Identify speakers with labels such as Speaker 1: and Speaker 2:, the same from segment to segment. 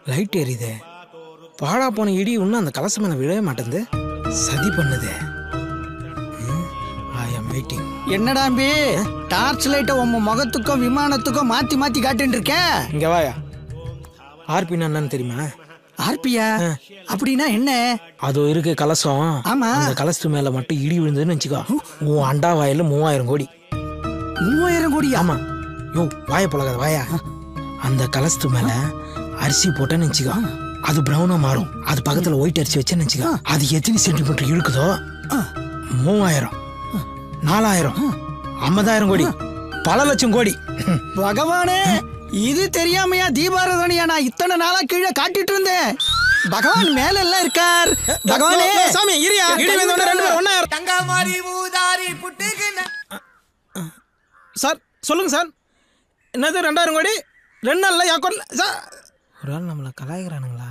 Speaker 1: Light எரியுது. பாழா போன இடி இன்னும் அந்த கலசம் மேல விழவே மாட்டேங்குது. சதி பண்ணுது.
Speaker 2: என்னடா டார்ச் லைட்டை உங்க முகத்துக்கும் விமானத்துக்கும் மாத்தி மாத்தி காட்டின்னு இருக்க.
Speaker 1: இங்க வாயா. ஆர்பின்னா என்னன்னு தெரியுமா?
Speaker 2: ஆர்பியா அப்படின்னா என்ன?
Speaker 1: அது இருக்கு கலசம்.
Speaker 2: ஆமா.
Speaker 1: அந்த கலசத்து மேல மட்டும் இடி விழுந்ததுன்னு வச்சுக்கோ, உன் அண்டா வாயில 3000 கோடி.
Speaker 2: 3000 கோடி?
Speaker 1: ஆமா. யோ வாய பழகாத வாயா. அந்த கலசத்து மேல அரிசி போட்டேன்னு வச்சுக்கோ, அது பிரவுனா மாறும். அது பக்கத்துல ஒயிட் அரிசி வச்சேன்னு வச்சுக்கோ, அது எத்தனை சென்டிமீட்டர் இழுக்குதோ 3000, 4000, 50,000 கோடி, பல லட்சம் கோடி.
Speaker 2: பகவானே, இது தெரியாமையா தீபாராதனையா நான் இத்தனை நாளா கீழே காட்டிட்டு இருந்தேன். பகவான் மேல எல்லாம் இருக்கார். பகவானே
Speaker 1: சாமி இரியா. இடி வந்தோட ரெண்டு பேரும் ஒண்ணா
Speaker 3: தங்க மாரி ஊதாரி புட்டுக்குன.
Speaker 1: சார் சொல்லுங்க சார். என்னது 2000 கோடி 2 நாள்ல அக்கௌண்ட்ல சார்? ஒரு ஆள் நம்மளை கலாய்க்கிறானுங்களா?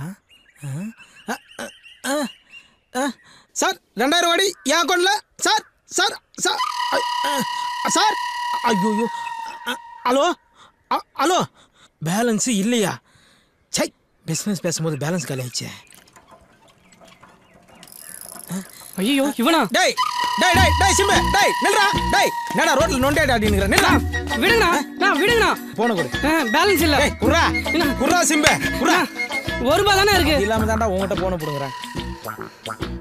Speaker 1: சார் 2000 கோடி என் அக்கௌண்ட்ல சார். சார் சார் சார் ஐயோ. Hello hello. பேலன்ஸு இல்லையா? சை, பிஸ்னஸ் பேசும்போது பேலன்ஸ் காலி ஆயிடுச்சு.
Speaker 4: ஐயோ இவனா?
Speaker 1: டேய் டேய் டேய் டேய் சிம்பு டேய் நில்றா. டேய் என்னடா ரோட்ல நொண்டேடா அப்படிங்கற? நில்றா.
Speaker 4: விடுங்கண்ணா. நான் விடுங்கண்ணா.
Speaker 1: போன கொடு.
Speaker 4: பேலன்ஸ் இல்ல.
Speaker 1: டேய் குர்ரா. குர்ரா சிம்பு குர்ரா.
Speaker 4: 1 ரூபாய் தானே இருக்கு.
Speaker 1: இல்லாம தான்டா உன்கிட்ட போன புடுங்கறேன்.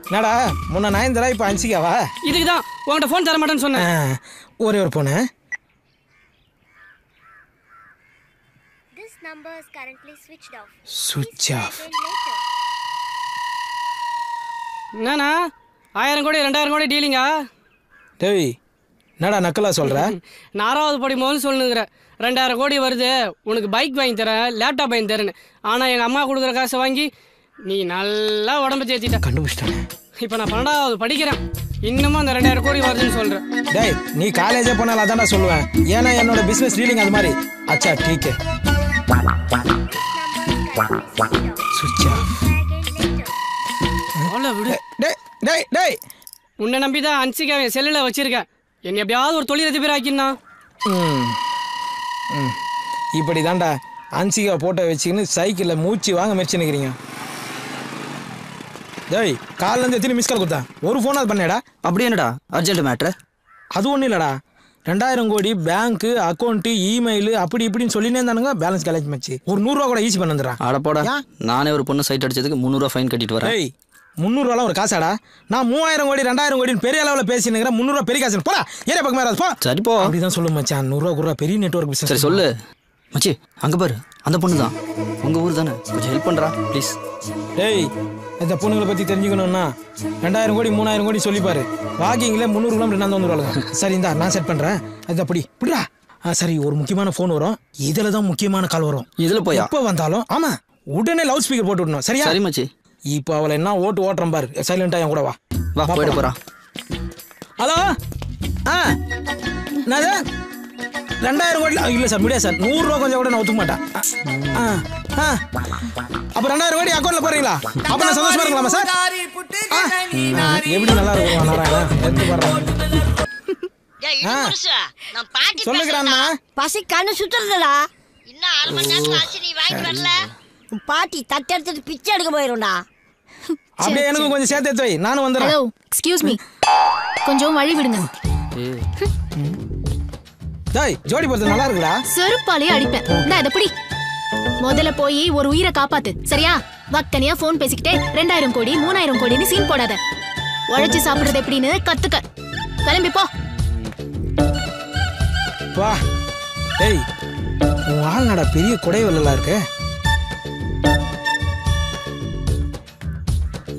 Speaker 1: என்னடா முன்ன 9 தடவை இப்ப 5காவா?
Speaker 4: இதுக்கு தான் உன்கிட்ட ஃபோன் தர மாட்டேன்னு சொன்னேன்.
Speaker 1: ஒரே ஒரு phone.
Speaker 5: This number is currently switched off.
Speaker 1: Switch off.
Speaker 4: என்னண்ணா 1000 கோடி 2000 கோடி டீலிங்கா?
Speaker 1: டேய் என்னடா நக்கலா சொல்ற?
Speaker 4: 4வது படி முதல்ல சொல்லுங்கிற. 2000 கோடி வருது, உனக்கு பைக் வாங்கி தரேன், லேப்டாப் வாங்கி தரேன்னு. ஆனா எங்க அம்மா கொடுக்குற காசை வாங்கி நீ நல்லா உடம்பு சேர்த்திட்ட.
Speaker 1: கண்டுபிடிச்சிட்டானே.
Speaker 4: இப்போ நான் 12வது படிக்கிறேன், இன்னமும் அந்த 2000 கோடி வருதுன்னு சொல்றேன்.
Speaker 1: டேய் நீ காலேஜே போனால அதான்டா சொல்லுவேன். ஏன்னா என்னோட பிசினஸ் டீலிங் அது மாதிரி. அச்சா டீக்கே. சுவிட்ச் ஆஃப்.
Speaker 4: விடு.
Speaker 1: டேய் டேய் டேய்
Speaker 4: உன்னை நம்பி தான் அன்சிக்காவை செல்லில் வச்சிருக்கேன். என்னை எப்படியாவது ஒரு தொழிலதிபர் ஆக்கினா.
Speaker 1: இப்படி தான்டா அன்சிகா போட்டோ வச்சுக்கின்னு சைக்கிளில் மூச்சு வாங்க முயற்சி நிற்கிறீங்க. டேய் காலிலேருந்து எத்தனை மிஸ் கால் கொடுத்தா? ஒரு ஃபோனாவது பண்ணேடா.
Speaker 2: அப்படி என்னடா அர்ஜென்ட் மேட்ரு?
Speaker 1: அது ஒன்றும் இல்லைடா. 2000 கோடி பேங்க்கு அக்கௌண்ட்டு இமெயில் அப்படி இப்படின்னு சொல்லினே இருந்தானுங்க. பேலன்ஸ் காலேஜ் மச்சு ஒரு 100 ரூபா கூட ஈஸி பண்ண வந்துடுறான்.
Speaker 2: அடப்போடா, நானே ஒரு பொண்ணு சைட் அடிச்சதுக்கு 300 ரூபா ஃபைன் கட்டிட்டு வரேன்.
Speaker 1: 300 ரூபாலாம் ஒரு காசாடா? நான் 3000 கோடி 2000 கோடின்னு பெரிய அளவில் பேசினுக்கிறேன். 300 ரூபா பெரிய காசு. போடா ஏரியா பக்கம் மேலே போ.
Speaker 2: சரி போ.
Speaker 1: அப்படிதான் சொல்லு மச்சான். 100 ரூபா கூட பெரிய நெட்வொர்க் பிசினஸ்.
Speaker 2: சரி சொல்லு மச்சி. அங்கே பாரு, அந்த பொண்ணு தான். உங்கள் ஊர் தானே, கொஞ்சம் ஹெல்ப் பண்ணுறா ப்ளீஸ்.
Speaker 1: டேய் இந்த பொண்ணுங்களை பற்றி தெரிஞ்சுக்கணும்னா 2000 கோடி 3000 கோடி சொல்லிப்பாரு. வாக்கிங்கில் 300 கிலோமீட்டர் நான் வந்துடுவாங்க. சரி இந்தா நான் செட் பண்ணுறேன். அது அப்படி இப்படிடா. சரி ஒரு முக்கியமான ஃபோன் வரும். இதில் தான் முக்கியமான கால் வரும்.
Speaker 2: இதில் போய்
Speaker 1: எப்போ வந்தாலும் ஆமாம் உடனே லவுட் ஸ்பீக்கர் போட்டு விடணும். சரியா?
Speaker 2: சரி மச்சி.
Speaker 1: இப்போ அவளை என்ன ஓட்டுறேன் பாரு. சைலண்டாக என் கூட வா.
Speaker 2: வா போயிட்டு போகிறான்.
Speaker 1: ஹலோ. என்னது 2000 கோடி? இல்லை சார் முடியாது சார். 100 ரூபா கொஞ்சம் கூட நான் ஒத்துக்க மாட்டேன். அப்போ 2000 கோடி அக்கௌண்ட்ல போறீங்களா? அப்போ நான் சந்தோஷமா இருக்கலாமா சார்? எப்படி நல்லா இருக்கும் நாராயணா? எடுத்து போடுறேன். சொல்லுகிறான்னா
Speaker 5: பசி கண்ணு சுத்துறதுடா. இன்னும் 1/2 மணி நேரத்துல ஆச்சு, நீ வாங்கிட்டு வரல பாட்டி தட்டு எடுத்துட்டு பிச்சை எடுக்க போயிரும்டா.
Speaker 1: அப்படியே எனக்கு கொஞ்சம் சேர்த்து எடுத்து வை, நானும் வந்துடுறேன்.
Speaker 6: ஹலோ எக்ஸ்கியூஸ் மீ, கொஞ்சம் வழி விடுங்க.
Speaker 1: டேய் ஜோடி போறது நல்லா இருக்குடா.
Speaker 6: செருப்பாலே அடிப்பேன். நான் இத பிடி. முதல்ல போய் ஒரு உயிரை காப்பாத்து. சரியா? வக்கனியா போன் பேசிக்கிட்டே 2000 கோடி 3000 கோடின்னு சீன் போடாத. உழைச்சு சாப்பிடுறது எப்படின்னு கத்துக்க. கிளம்பி போ.
Speaker 1: வா. டேய் உன் ஆள் நடா பெரிய குடைவெல்லாம் இருக்கு.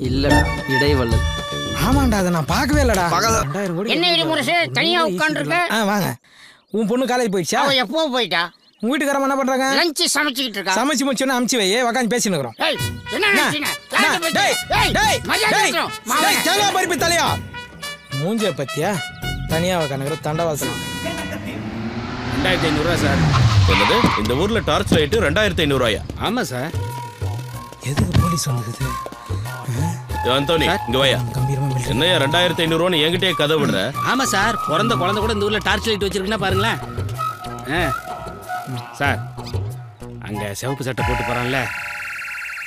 Speaker 2: இல்லடா இடைவள்ளல்.
Speaker 1: ஆமாண்டா அதை நான் பார்க்கவே இல்லடா.
Speaker 3: என்ன இடிமுரசு தனியா உட்கார்ந்துருக்க?
Speaker 1: வாங்க. உன் பொண்ணு காலேஜ் போயிடுச்சா?
Speaker 3: அவ எப்போ போயிட்டா?
Speaker 1: உங்க வீட்டுக்காரமா என்ன பண்றாங்க?
Speaker 3: லஞ்ச் சமைச்சிட்டு இருக்கா.
Speaker 1: சமைச்சு முடிச்சோன்னு அமுச்சு வை, உட்காந்து பேசிட்டு இருக்கிறோம்.
Speaker 3: ஏய் என்ன நினைச்சீங்க?
Speaker 1: தேங்காய் பருப்பி தலையா மூஞ்ச பத்தியா தனியா உட்காந்துக்கிற தண்டவாசனம்.
Speaker 7: 2500 ரூபா சார். என்னது இந்த ஊர்ல டார்ச் லைட் 2500 ரூபாயா?
Speaker 4: ஆமா சார்.
Speaker 1: எதுக்கு போலீஸ் வந்துக்குது?
Speaker 7: அந்தோனி இங்க வாயா. என்னையா 2500 ரூபான்னு என்கிட்டயே கதை விடுற?
Speaker 4: ஆமா சார், பிறந்த குழந்தை கூட இந்த ஊர்ல டார்ச் லைட் வச்சிருக்குன்னா பாருங்களேன்.
Speaker 8: சார் அங்கே சிவப்பு சட்டை போட்டு போகிறான்ல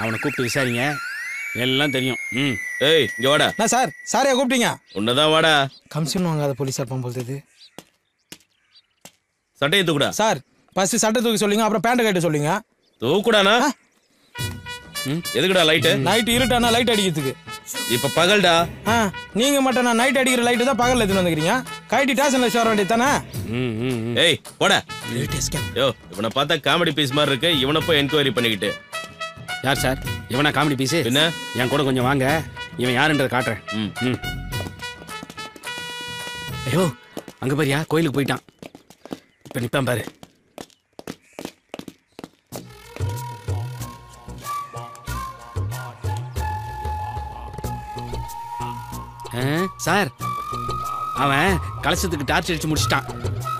Speaker 8: அவனை கூப்பிட்டு விசாரிங்க எல்லாம் தெரியும்.
Speaker 7: ஏய் இங்க வாடா.
Speaker 1: என்ன சார் சாரையா கூப்பிட்டீங்க?
Speaker 7: உன்னதான் வாடா.
Speaker 1: கமிஷன் வாங்காத போலீஸார் இருப்பான் போகுது.
Speaker 7: சட்டையை தூக்குடா.
Speaker 1: சார் ஃபர்ஸ்ட் சட்டை தூக்கி சொல்லுங்க, அப்புறம் பேண்ட் கட்ட சொல்லுங்க.
Speaker 7: தூக்குடானா? எதுக்குடா லைட்டு?
Speaker 1: நைட் இருட்டானா லைட் அடிக்கிறதுக்கு.
Speaker 7: இப்ப பகல்டா.
Speaker 1: நீங்க மட்டும் நான் நைட் அடிக்கிற லைட்டு தான் பகல்ல எடுத்துட்டு வந்துக்கிறீங்க. கைட்டி ஸ்டேஷன்ல சேர வேண்டியது தானே?
Speaker 7: ஏய் போடா. யோ இவனை பார்த்தா காமெடி பீஸ் மாதிரி இருக்கு. இவனை போய் என்கொயரி பண்ணிக்கிட்டு.
Speaker 8: யார் சார் இவனா காமெடி பீஸு?
Speaker 7: என்ன
Speaker 8: என் கூட கொஞ்சம் வாங்க, இவன் யாருன்றதை காட்டுறேன். ஐயோ அங்கே பாரியா கோயிலுக்கு போயிட்டான். இப்போ நிற்பான் பாரு. சார் அவன் கலசத்துக்கு டார்ச் அடிச்சு முடிச்சிட்டான்.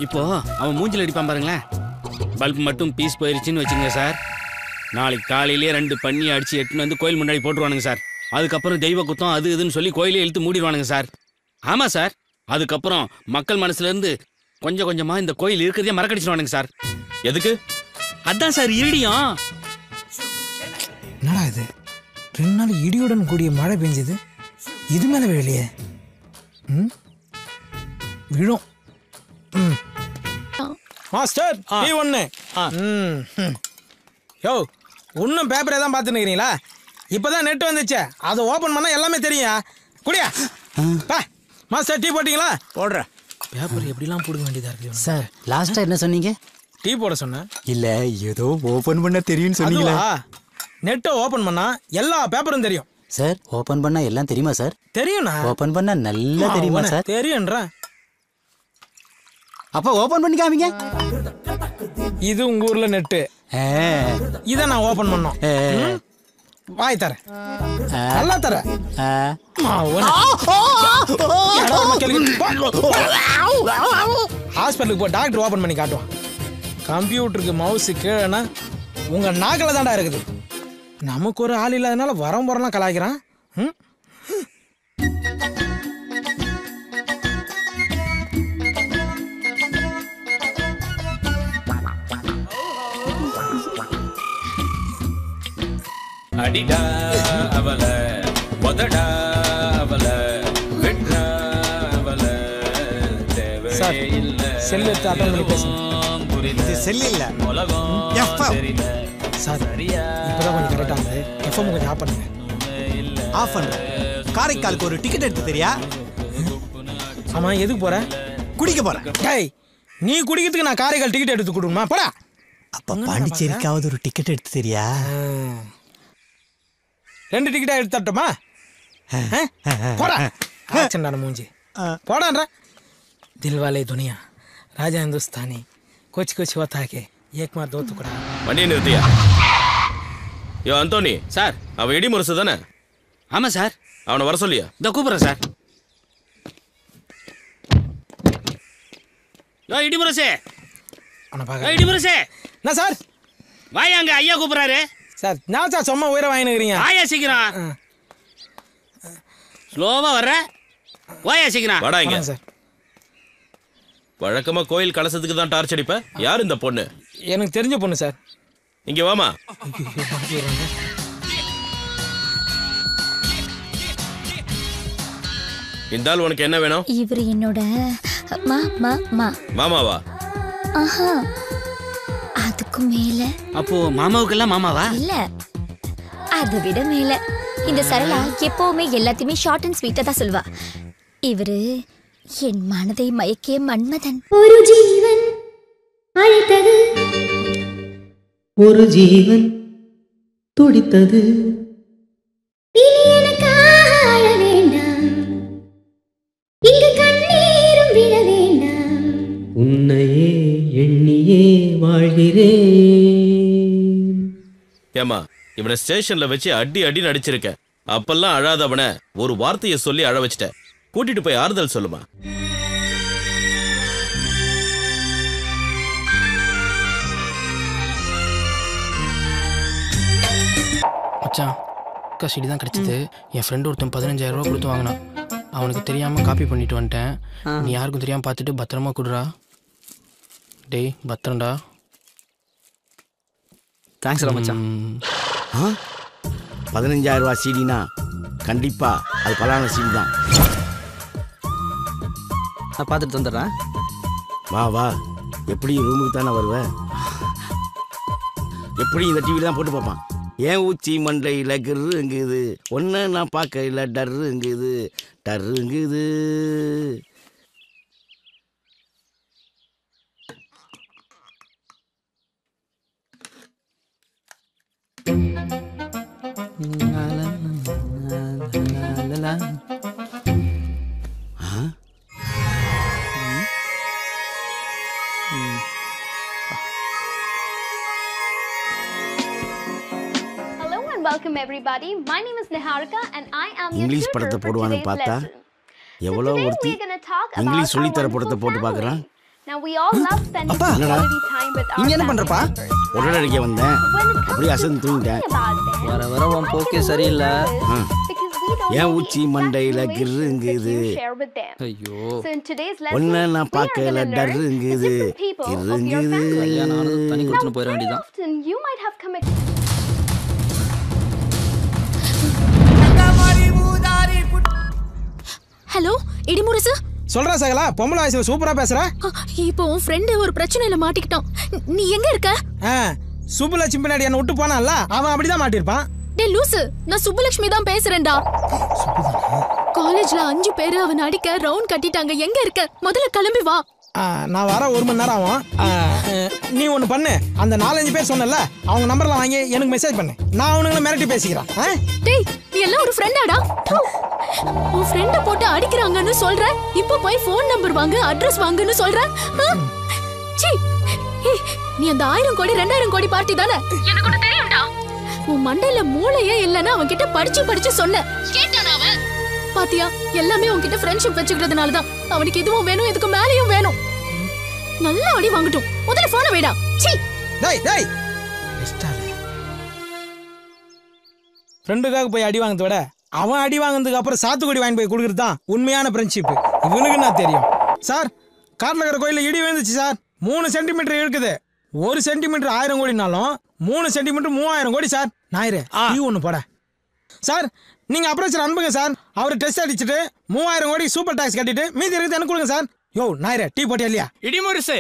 Speaker 8: இப்போ அவன் மூஞ்சில் அடிப்பான் பாருங்களேன். பல்ப் மட்டும் பீஸ் போயிருச்சுன்னு வச்சுங்க சார். நாளைக்கு காலையிலேயே 2 பண்ணி அடிச்சு எட்டுன்னு வந்து கோயில் முன்னாடி போட்டுருவானுங்க சார். அதுக்கப்புறம் தெய்வ குத்தம் அது இதுன்னு சொல்லி கோயிலே இழுத்து மூடிடுவானுங்க சார். ஆமாம் சார். அதுக்கப்புறம் மக்கள் மனசுலேருந்து கொஞ்சம் கொஞ்சமாக இந்த கோயில் இருக்கிறதே மறக்கடிச்சிடுவானுங்க சார்.
Speaker 7: எதுக்கு?
Speaker 8: அதான் சார் இடியும்.
Speaker 1: என்னடா இது 2 நாள் இடியுடன் கூடிய மழை பெஞ்சது, இது மேல விழலையே. விழும். மாஸ்டர் டீ ஒன்று. யோ இன்னும் பேப்பரே தான் பார்த்துன்னு இருக்கிறீங்களா? இப்போதான் நெட் வந்துச்சு, அதை ஓப்பன் பண்ணால் எல்லாமே தெரியும். குடியா மாஸ்டர் டீ போட்டிங்களா?
Speaker 2: போடுறேன்.
Speaker 1: பேப்பர் எப்படிலாம் போடுங்க வேண்டியதாக இருக்குது
Speaker 2: சார். லாஸ்ட்டாக என்ன சொன்னீங்க?
Speaker 1: டீ போட சொன்னேன்.
Speaker 2: இல்லை ஏதோ ஓப்பன் பண்ண தெரியும்னு சொன்னீங்களா?
Speaker 1: நெட்டை ஓப்பன் பண்ணா எல்லா பேப்பரும் தெரியும்
Speaker 2: சார். ஓப்பன் பண்ணா எல்லாம் தெரியுமா சார்?
Speaker 1: தெரியும்ண்ணா.
Speaker 2: ஓப்பன் பண்ணா நல்லா தெரியுமா சார்?
Speaker 1: தெரியும்ன்றேன்.
Speaker 2: அப்ப ஓப்பன் பண்ணி காமிங்க.
Speaker 1: இது உங்க ஊர்ல நெட்டு, இதை நான் ஓப்பன் பண்ணோம். வாய் தரேன், நல்லா தரேன். ஹாஸ்பிட்டலுக்கு போ, டாக்டர் ஓப்பன் பண்ணி காட்டுவான். கம்ப்யூட்டருக்கு மவுஸ் கீழேனா உங்க நாக்கில தான்டா இருக்குது. நமக்கு ஒரு ஆள் இல்லாதனால வரம் வரலாம் கலாய்க்கிறான்.
Speaker 7: அடிடா அவல உதடா அவல வெட்றா அவல
Speaker 1: சார் செல்லு எடுத்து அட்டன் பண்ணி பேசுங்க.
Speaker 2: இது செல் இல்ல, எஃப்எம்.
Speaker 1: சார் இப்போதான் கொஞ்சம் கரெக்டாக இருந்தது. எஃப்எம் கொஞ்சம் ஆஃப் பண்ணுங்க.
Speaker 2: ஆஃப் பண்ணுறேன். காரைக்காலுக்கு ஒரு டிக்கெட் எடுத்து தெரியா?
Speaker 1: ஆமா எதுக்கு போற?
Speaker 2: குடிக்க போறேன்.
Speaker 1: டேய் நீ குடிக்கிறதுக்கு நான் காரைக்கால் டிக்கெட் எடுத்து கொடுக்கணுமா? போடா.
Speaker 2: அப்ப பாண்டிச்சேரிக்காவது ஒரு டிக்கெட் எடுத்து தெரியா?
Speaker 1: 2 டிக்கெட்டா எடுத்து தரட்டுமா? போடா. ஆச்சண்டான மூஞ்சி போடான்ற. தில்வாலே துனியா ராஜா हिंदुस्तानी कुछ कुछ होता है एक मार दो टुकड़ा.
Speaker 7: வண்டியை நிறுத்தியா? யோ அந்தோனி
Speaker 8: சார்.
Speaker 7: அவன் இடி முரசு தானே?
Speaker 8: ஆமாம் சார்.
Speaker 7: அவனை வர சொல்லியா?
Speaker 8: இந்த கூப்பிட்றேன் சார். யோ இடிமுரசே, இடிமுரசே.
Speaker 1: என்ன சார்?
Speaker 8: வாயாங்க ஐயா கூப்பிட்றாரு
Speaker 1: சார். நான் சார் சும்மா உயிரை வாங்கினுக்கிறீங்க.
Speaker 8: வாயா சீக்கிரம். ஸ்லோவா வர்ற, வாயா சீக்கிரம்.
Speaker 7: வாடா இங்க
Speaker 1: சார்.
Speaker 7: வழக்கமா கோயில் கலசத்துக்கு தான் டார்ச் அடிப்ப. யார் இந்த பொண்ணு?
Speaker 1: எனக்கு தெரிஞ்ச பொண்ணு சார்.
Speaker 7: இங்க வாமா. இந்த ஆள் உனக்கு என்ன வேணும்?
Speaker 9: இவர் என்னோட
Speaker 7: மாமாவா?
Speaker 9: ஆஹா, அதுக்கு மேல.
Speaker 8: அப்போ மாமாவுக்கெல்லாம் மாமாவா?
Speaker 9: இல்ல, அதை விட மேல. இந்த சரளா எப்பவுமே எல்லாத்தையுமே ஷார்ட் அண்ட் ஸ்வீட்டா தான் சொல்வா. இவரு என் மனதை மயக்கிய மன்மதன். ஒரு ஜீவன் அழைத்தது,
Speaker 10: ஒரு ஜீவன் துடித்தது.
Speaker 9: இனி எனக்காக அழ வேண்டாம், இங்கு கண்ணீரும் விழ வேண்டாம்.
Speaker 10: உன்னையே எண்ணியே வாழ்கிறேன்.
Speaker 7: ஏமா இவனை ஸ்டேஷன்ல வச்சு அடி அடி நடிச்சிருக்க. அப்பெல்லாம் அழாதவன ஒரு வார்த்தையை சொல்லி அழ வச்சிட்ட. கூட்டிட்டு போய் ஆறுதல் சொல்லுமா.
Speaker 11: மச்சான் கசிடி தான் கிடைச்சது. என் ஃப்ரெண்டு ஒருத்தன் 15,000 ரூபா கொடுத்து வாங்கினான். அவனுக்கு தெரியாம காப்பி பண்ணிட்டு வந்துட்டேன். நீ யாருக்கும் தெரியாம பார்த்துட்டு பத்திரமா கொடுறா. டேய் பத்திரம்டா.
Speaker 2: தேங்க்ஸ்டா மச்சான்.
Speaker 12: 15,000 ரூபா சீடினா கண்டிப்பா அது பலான சீடி தான்.
Speaker 2: நான் பார்த்துட்டு தந்துடுறேன்.
Speaker 12: வா வா, எப்படி ரூமுக்கு தானே வருவேன்? எப்படி இந்த டிவில தான் போட்டு பார்ப்பான். ஏன் ஊச்சி மண்டையில் கிருங்குது, ஒன்று நான் பார்க்கல டருங்குது டருங்குது.
Speaker 13: Welcome everybody. My name is Niharika and I am your
Speaker 12: English
Speaker 13: tutor
Speaker 12: படத்தை
Speaker 13: for
Speaker 12: போடுவான்னு
Speaker 13: today's
Speaker 12: பார்த்தா
Speaker 13: lesson.
Speaker 12: எவ்வளோ
Speaker 13: Today
Speaker 12: ஒருத்தி
Speaker 13: we're going to talk
Speaker 12: English
Speaker 13: about
Speaker 12: சொல்லி
Speaker 13: our
Speaker 12: தர
Speaker 13: wonderful
Speaker 12: படத்தை போட்டு பார்க்குறான்.
Speaker 13: Now we all love spending
Speaker 2: அப்பா,
Speaker 13: quality time with our
Speaker 2: இங்க என்ன
Speaker 13: family
Speaker 2: பண்றப்பா?
Speaker 13: members.
Speaker 12: உடனே அடிக்க வந்தேன், அப்படியே அசந்து தூங்கிட்டேன்.
Speaker 2: வர வர உன் போக்கே சரியில்லை.
Speaker 12: ஏன் ஊச்சி மண்டையில் கிருங்குது,
Speaker 2: ஐயோ
Speaker 13: So in today's lesson,
Speaker 12: ஒன்று நான்
Speaker 13: we are
Speaker 12: பார்க்கல
Speaker 13: going to learn the
Speaker 12: டருங்குது
Speaker 13: different people of your
Speaker 12: கிருங்குது.
Speaker 13: family.
Speaker 2: நானும் தண்ணி
Speaker 13: Now
Speaker 2: குடிச்சுன்னு போயிட
Speaker 13: very
Speaker 2: வேண்டியதான்.
Speaker 13: often you might have come
Speaker 6: hello Idimurasu.
Speaker 1: சொல்றா சகலா, பொம்பளை வயசுல சூப்பரா பேசுற.
Speaker 6: இப்போ உன் ஃப்ரெண்டு ஒரு பிரச்சனையில மாட்டிக்கிட்டான். நீ எங்க இருக்க?
Speaker 1: சுப்புலட்சுமி பின்னாடி என்ன விட்டு போனான்ல, அவன் அப்படிதான் மாட்டிருப்பான்.
Speaker 6: டேய் லூசு, நான் சுப்புலட்சுமி தான் பேசுறேன்டா. காலேஜ்ல 5 பேரு அவன் அடிக்க ரவுண்ட் கட்டிட்டாங்க. எங்க இருக்க? முதல்ல கிளம்பி வா.
Speaker 1: நான் வர 1 மணி நேரம் ஆகும். நீ ஒன்று பண்ணு, அந்த 4-5 பேர் சொன்னல அவங்க நம்பர்லாம் வாங்கி எனக்கு மெசேஜ் பண்ணு. நான் அவனுங்களை மிரட்டி பேசிக்கிறேன்.
Speaker 6: டேய் நீ எல்லாம் ஒரு ஃப்ரெண்டாடா? உன் ஃப்ரெண்ட போட்டு அடிக்கிறாங்கன்னு சொல்ற, இப்போ போய் ஃபோன் நம்பர் வாங்கு, அட்ரஸ் வாங்குன்னு சொல்ற. சீ, நீ அந்த 1000 கோடி 2000 கோடி பார்ட்டி தானே? எனக்கு ஒன்னு தெரியும்டா. உன் மண்டையில மூளையே இல்லைன்னா அவன் கிட்ட படிச்சு சொன்ன கேட்டானா அவன்? பாத்தியா, எல்லாமே உன்கிட்ட ஃப்ரெண்ட்ஷிப் வச்சுக்கிறதுனால தான். அவனுக்கு இதுவும் வேணும், இதுக்கு மேலேயும் வேணும். நல்லா அடி வாங்கட்டும். முதல்ல போனை வைடா. சீ
Speaker 1: டேய் டேய், ஃப்ரெண்டுக்காக போய் அடி வாங்கறத விட அவன் அடி வாங்கினதுக்கு அப்புறம் சாத்துக்குடி வாங்கி போய் கொடுக்கறது தான் உண்மையான ஃப்ரெண்ட்ஷிப். இவனுக்கு நான் தெரியும் சார். காட்டில் இருக்கிற கோயிலில் இடி விழுந்துச்சு சார். 3 சென்டிமீட்டர் இருக்குது. 1 சென்டிமீட்டர் 1000 கோடினாலும் 3 சென்டிமீட்டர் 3000 கோடி சார். ஞாயிறு நீ ஒன்று போட சார். நீங்க அப்ரோச்சர் அனுப்புங்க சார். அவர் டெஸ்ட் அடிச்சுட்டு 3000 கோடி சூப்பர் டாக்ஸ் கட்டிட்டு மீதி இருக்குது எனக்கு கொடுங்க சார். யோ ஞாயிறு டீ போட்டியா இல்லையா?
Speaker 14: இடிமுரசு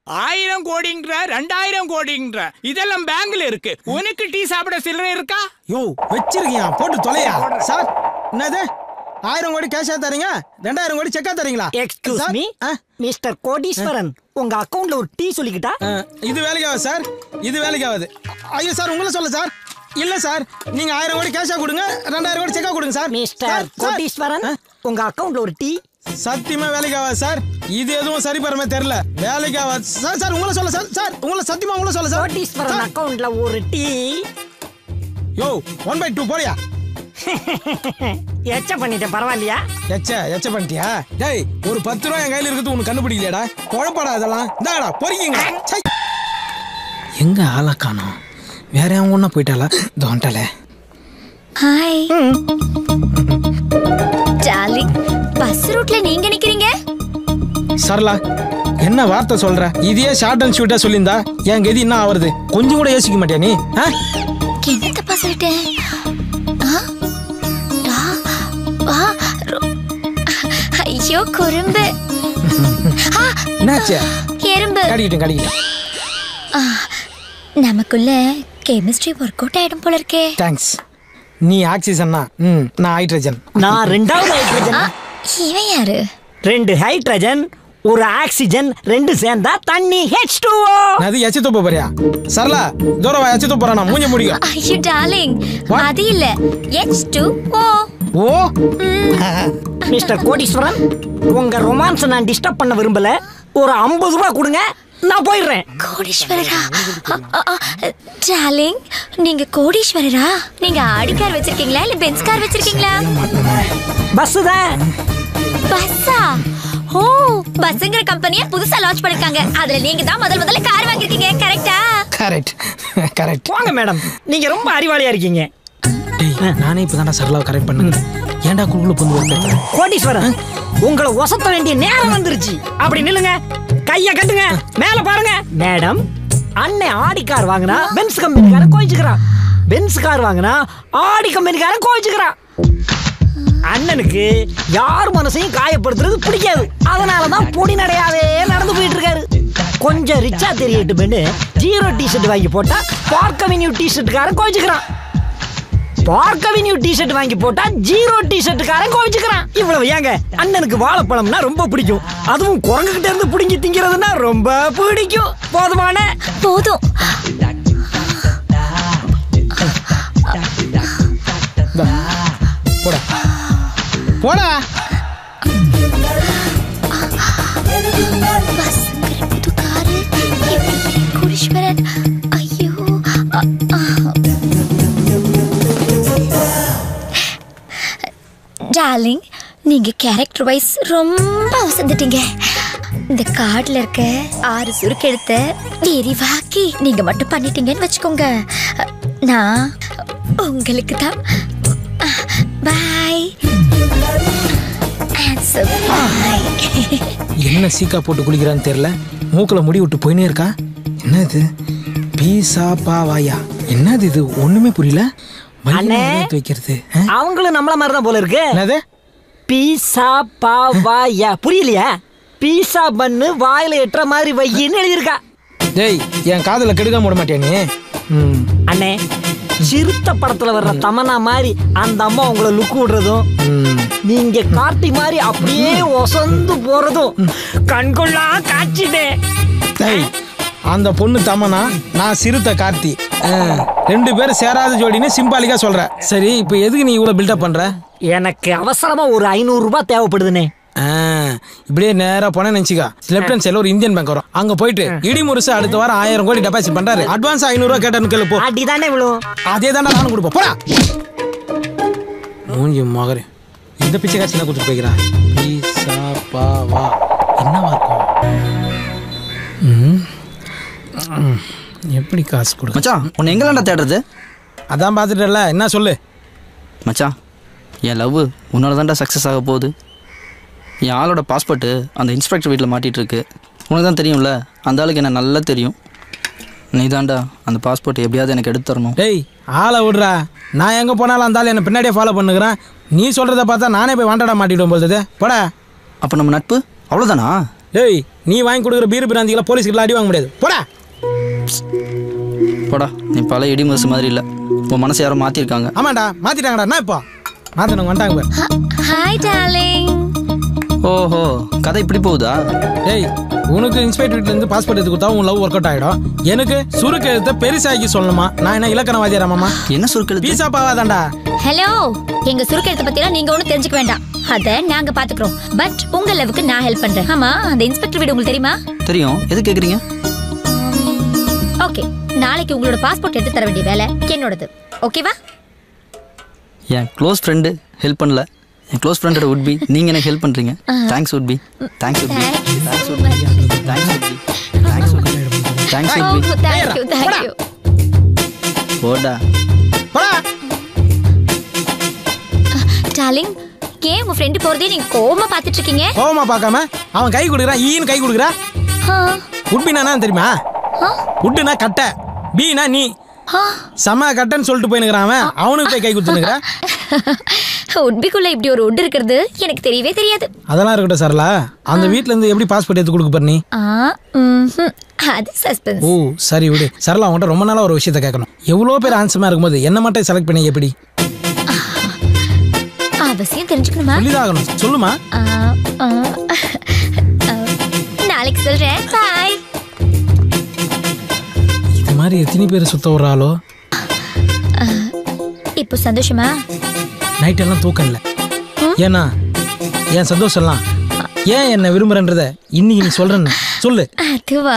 Speaker 14: 1000 கோடிங்கிற 2000 கோடிங்கிற இதெல்லாம் பேங்க்ல இருக்கு. உனக்கு டீ சாப்பிட சில்லறை இருக்கா?
Speaker 1: யோ வச்சிருக்கியா, போட்டு தொலையா சார். என்னது 1000 கோடி கேஷா தரீங்க, 2000 கோடி செக்கா தரீங்களா?
Speaker 2: எக்ஸ்கியூஸ் மீ மிஸ்டர் கோடீஸ்வரன், உங்க அக்கவுண்ட்ல ஒரு டீ சொல்லிக்கிட்டா?
Speaker 1: இது வேலைக்காவது சார், இது வேலைக்காவது. ஐயோ சார், உங்களை சொல்ல சார். இல்ல சார், நீங்க 1000 கோடி கேஷா கொடுங்க, 2000 கோடி செக்கா கொடுங்க சார்.
Speaker 2: மிஸ்டர் கோடீஸ்வரன், உங்க அக்கவுண்ட்ல ஒரு டீ.
Speaker 1: சத்தியமா வேலைக்காவது சார். இது எதுவும் சரி பரமே தெரியல. வேலைக்காவது சார். சார் உங்களை சொல்ல சார். சார் உங்களை சத்தியமா உங்களை சொல்ல சார்.
Speaker 2: கோடீஸ்வரன் அக்கவுண்ட்ல ஒரு டீ.
Speaker 1: யோ 1/2 போறியா?
Speaker 2: எச்ச பண்ணிட்டேன், பரவாயில்லையா?
Speaker 1: எச்ச பண்ணிட்டியா? டேய் ஒரு 10 ரூபாய் என் கையில இருக்குது, உனக்கு கண்டுபிடிக்கலையாடா? குழப்படா இதெல்லாம். இந்தாடா பொறிக்கிங்க. எங்க ஆளை காணோம்? வேற அவங்க ஒண்ணா போயிட்டாளா? தோண்டால.
Speaker 9: ஹாய் டார்லிங், பஸ் ரூட்ல நீங்க நிக்கிறீங்க?
Speaker 1: சரலா, என்ன வார்த்தை சொல்ற? இதையே ஷார்ட் அண்ட் ஸ்வீட்டா சொல்லியிருந்தா என் கதி என்ன ஆவறது? கொஞ்சம் கூட யோசிக்க மாட்டியா நீ?
Speaker 9: என்ன தப்பா சொல்லிட்டேன்? ஐயோ குறும்பு.
Speaker 1: என்னாச்சு?
Speaker 9: எறும்பு.
Speaker 1: கடிக்கிட்டேன்.
Speaker 9: நமக்குள்ள கெமிஸ்ட்ரி ஒர்க் அவுட் ஆயிடும் போல இருக்கே.
Speaker 1: தேங்க்ஸ். நீ ஆக்சிஜன்னா, நான் ஹைட்ரஜன்.
Speaker 2: நான் 2வது ஹைட்ரஜன்.
Speaker 9: இவன் யாரு?
Speaker 2: 2 ஹைட்ரஜன், 1 ஆக்சிஜன், 2 சேர்ந்தா தண்ணி H2O.
Speaker 1: அது எச்ச துப்ப போறியா? சரலா தூரவா எச்ச துப்ப போறானா? மூஞ்ச முடியும்.
Speaker 9: ஐயோ டார்லிங், அது இல்ல H2O.
Speaker 1: ஓ
Speaker 2: மிஸ்டர் கோடீஸ்வரன், உங்க ரொமான்ஸ் நான் டிஸ்டர்ப் பண்ண விரும்பல. ஒரு 50 ரூபாய் கொடுங்க, நான் போயிடுறேன்.
Speaker 9: கோடீஸ்வரரா? டார்லிங், நீங்க கோடீஸ்வரரா? நீங்க ஆடி கார் வச்சிருக்கீங்களா இல்ல பென்ஸ் கார் வச்சிருக்கீங்களா?
Speaker 2: பஸ் தான்.
Speaker 9: பஸ்ஸா? ஓ, பஸ்ங்கிற கம்பெனியை புதுசா லான்ச் பண்ணிருக்காங்க. அதுல நீங்க தான் முதல்ல கார் வாங்கிருக்கீங்க, கரெக்ட்டா?
Speaker 1: கரெக்ட்.
Speaker 2: வாங்க மேடம், நீங்க ரொம்ப அறிவாளியா இருக்கீங்க.
Speaker 1: டேய் நானே இப்பதான்டா சரலாவை கரெக்ட் பண்ணேன். ஏன்டா குழுக்குள்ள பொந்து வரல?
Speaker 2: கோடீஸ்வரன், உங்களை ஒசத்த வேண்டிய நேரம் வந்துருச்சு. அப்படி நில்லுங்க, கைய கட்டுங்க, மேல பாருங்க. மேடம், அண்ணன் ஆடி கார் வாங்கினா பென்ஸ் கம்பெனிக்காரன் கோவிச்சுக்கிறான். பென்ஸ் கார் வாங்கினா ஆடி கம்பெனிக்காரன் கோவிச்சுக்கிறான். அண்ணனுக்கு யார் மனசையும் காயப்படுத்துறது பிடிக்காது. அதனாலதான் பொடி நடையாவே நடந்து போயிட்டு இருக்காரு. கொஞ்சம் ரிச்சா தெரியட்டுமென்னு 0 டிஷர்ட் வாங்கி போட்டா பார்க் அவென்யூ டிஷர்ட்டுக்காரன் கோவிச்சுக்கிறான். பார்க் அவென்யூ டிஷர்ட் வாங்கி போட்டா 0 டிஷர்ட்டுக்காரன் கோவிச்சுக்கிறான். இவ்வளவு ஏங்க அண்ணனுக்கு வாழைப்பழம்னா ரொம்ப பிடிக்கும். அதுவும் குரங்குகிட்ட இருந்து பிடிங்கி திங்கிறதுனா ரொம்ப பிடிக்கும். போதுமான
Speaker 9: போதும்.
Speaker 1: போடா போடா.
Speaker 9: ஐயோ டார்லிங், நீங்க கேரக்டர் வைஸ் ரொம்ப வசந்துட்டீங்க. இந்த கார்டுல இருக்க 6 சுருக்கெடுத்த விரிவாக்கி நீங்க மட்டும் பண்ணிட்டீங்கன்னு வச்சுக்கோங்க. நான் உங்களுக்கு தான். பாய்.
Speaker 1: என்ன சீக்கா போட்டு குளிக்கிறான்னு தெரியல. மூக்கில் முடி விட்டு போயினே இருக்கா. என்னது பீஸா பாவாயா? என்னது இது? ஒண்ணுமே புரியல. வைக்கிறது
Speaker 2: அவங்களும் நம்மள மாதிரி தான் போல இருக்கு.
Speaker 1: என்னது
Speaker 2: பீஸா பாவாயா? புரியலையா? பீஸா பண்ணு வாயில எட்டுற மாதிரி வையின்னு எழுதியிருக்கா.
Speaker 1: டேய், என் காதல கெடுக்க விட மாட்டியா நீ?
Speaker 2: அண்ணே, சிறுத்த படத்துல வர்ற தமனா மாதிரி அந்த அம்மா உங்களை லுக்கு விடுறதும், நீங்க கார்த்தி மாதிரி அப்படியே ஒசந்து போறதும் கண்கொள்ளா காட்சிதே.
Speaker 1: டேய், அந்த பொண்ணு தமனா, நான் சிறுத்த கார்த்தி, 2 பேரும் சேராத ஜோடின்னு சிம்பாலிக்கா சொல்ற. சரி, இப்போ எதுக்கு நீ இவ்வளவு பில்டப் பண்ற?
Speaker 2: எனக்கு அவசரமா ஒரு 500 ரூபாய் தேவைப்படுதுனே.
Speaker 1: இப்படியே நேரா போன நினைச்சுக்கா, லெப்ட் ஹேண்ட் சைடுல ஒரு இந்தியன் பேங்க் வரும். அங்க போயிட்டு இடிமுரசு அடுத்த வாரம் 1000 கோடி டெபாசிட் பண்றாரு. அட்வான்ஸ் 500 ரூபாய் கேட்டேன்னு கேளு. போ.
Speaker 2: அடிதானே விழும்.
Speaker 1: அதே தானே நானும் கொடுப்போம். போடா மூஞ்சி மகரே. இந்த பிச்சை காட்சி என்ன கொடுத்துட்டு போய்க்கிறா? பீஸா பாவா என்னவா இருக்கும்? எப்படி காசு கொடு
Speaker 15: மச்சான்? உன்னை எங்கெல்லாம்டா தேடுறது?
Speaker 1: அதான் பார்த்துட்டல. என்ன சொல்லு
Speaker 15: மச்சான், என் லவ் உன்னால தான்டா சக்ஸஸ் ஆக போகுது. என் ஆளோட பாஸ்போர்ட்டு அந்த இன்ஸ்பெக்டர் வீட்டில் மாட்டிகிட்டு இருக்கு. உனக்கு தான் தெரியும்ல, அந்த ஆளுக்கு என்ன நல்லா தெரியும். நீ தான்டா அந்த பாஸ்போர்ட் எப்படியாவது எனக்கு எடுத்து தரணும்.
Speaker 1: டேய், ஆளை விடுறா. நான் எங்கே போனாலும் அந்த ஆள் என்னை பின்னாடியே ஃபாலோ பண்ணுகிறேன். நீ சொல்கிறத பார்த்தா நானே போய் வாண்டடா மாட்டிவிடும் போகுது. போடா.
Speaker 15: அப்போ நம்ம நட்பு அவ்வளோதானா?
Speaker 1: டேய், நீ வாங்கி கொடுக்குற பீர் பிராந்திகளை போலீஸ்கிட்ட அடி வாங்க முடியாது. போடா
Speaker 15: போடா. நீ பல இடி முரசு மாதிரி இல்லை, உன் மனசை யாரும் மாற்றிருக்காங்க.
Speaker 1: ஆமாண்டா, மாற்றிட்டாங்கடா. என்ன இப்போ மாற்றினவங்க வந்துட்டாங்க.
Speaker 9: Hi darling.
Speaker 15: ஓஹோ, கதை இப்படி போகுதா?
Speaker 1: டேய், உனக்கு இன்ஸ்பெக்டர் வீட்டிலேருந்து பாஸ்போர்ட் எடுத்து கொடுத்தா உன் லவ் ஒர்க் அவுட் ஆகிடும். எனக்கு சுருக்கு எழுத்த பெருசாக்கி சொல்லணுமா? நான் என்ன இலக்கணவாதியாராமாமா?
Speaker 15: என்ன சுருக்கு?
Speaker 1: பீஸா பாவாதான்டா.
Speaker 9: ஹலோ, எங்க சுருக்கெடுத்த பத்திலாம் நீங்க ஒன்றும் தெரிஞ்சுக்க வேண்டாம். அதை நாங்க பாத்துக்கிறோம். பட் உங்க லவ்வுக்கு நான் ஹெல்ப் பண்றேன். ஆமா, அந்த இன்ஸ்பெக்டர் வீடு உங்களுக்கு தெரியுமா?
Speaker 15: தெரியும். எது கேக்குறீங்க?
Speaker 9: ஓகே, நாளைக்கு உங்களோட பாஸ்போர்ட் எடுத்து தர வேண்டிய வேலை என்னோடது. ஓகேவா?
Speaker 15: என் க்ளோஸ் ஃப்ரெண்டு ஹெல்ப் பண்ணல. என் க்ளோஸ் ஃப்ரெண்டோட உட்பி நீங்கள் எனக்கு ஹெல்ப் பண்ணுறீங்க. Thanks உட்பி. Thanks உட்பி. Thanks உட்பி. Thanks உட்பி. Thanks உட்பி. Thanks உட்பி.
Speaker 9: Thank you thank you.
Speaker 15: போடா
Speaker 9: டார்லிங், ஏன் உங்க ஃப்ரெண்ட் போறதே நீங்க கோவமா பாத்துட்டு இருக்கீங்க?
Speaker 1: கோவமா பார்க்காம அவன் கை கொடுக்குறான். ஈன்னு கை கொடுக்குறா. உட்பினா என்ன தெரியுமா? உட்டுனா கட்டை, பீனா நீ. சம கட்டன்னு சொல்லிட்டு போயினுக்கிறான் அவன். அவனுக்கு போய் கை கொடுத்துனுக்குற.
Speaker 9: உட்பிக்குள்ள இப்படி ஒரு உட் இருக்கிறது எனக்கு தெரியவே தெரியாது.
Speaker 1: அதெல்லாம் இருக்கட்டும் சரளா. அந்த வீட்ல இருந்து எப்படி பாஸ்போர்ட் எடுத்து கொடுக்க போற நீ?
Speaker 9: அது சஸ்பென்ஸ்.
Speaker 1: ஓ சரி விடு. சரளா, அவன்கிட்ட ரொம்ப நாளா ஒரு விஷயத்த கேட்கணும். எவ்வளவு பேர் ஆன்சமா இருக்கும்போது என்ன மட்டும் செலக்ட் பண்ணி எப்படி?
Speaker 9: அவசியம் தெரிஞ்சுக்கணுமா?
Speaker 1: சொல்லிதாகணும். சொல்லுமா.
Speaker 9: நாளைக்கு சொல்றேன். பாய்.
Speaker 1: இது மாதிரி எத்தனை பேர் சுத்த வர்றாலோ?
Speaker 9: இப்போ சந்தோஷமா?
Speaker 1: நைட் எல்லாம் தூக்கம் இல்லை. ஏன்னா என் சந்தோஷம்லாம் ஏன் என்ன விரும்புறன்றத இன்னைக்கு நீ சொல்றேன்னு சொல்லு.
Speaker 9: அதுவா,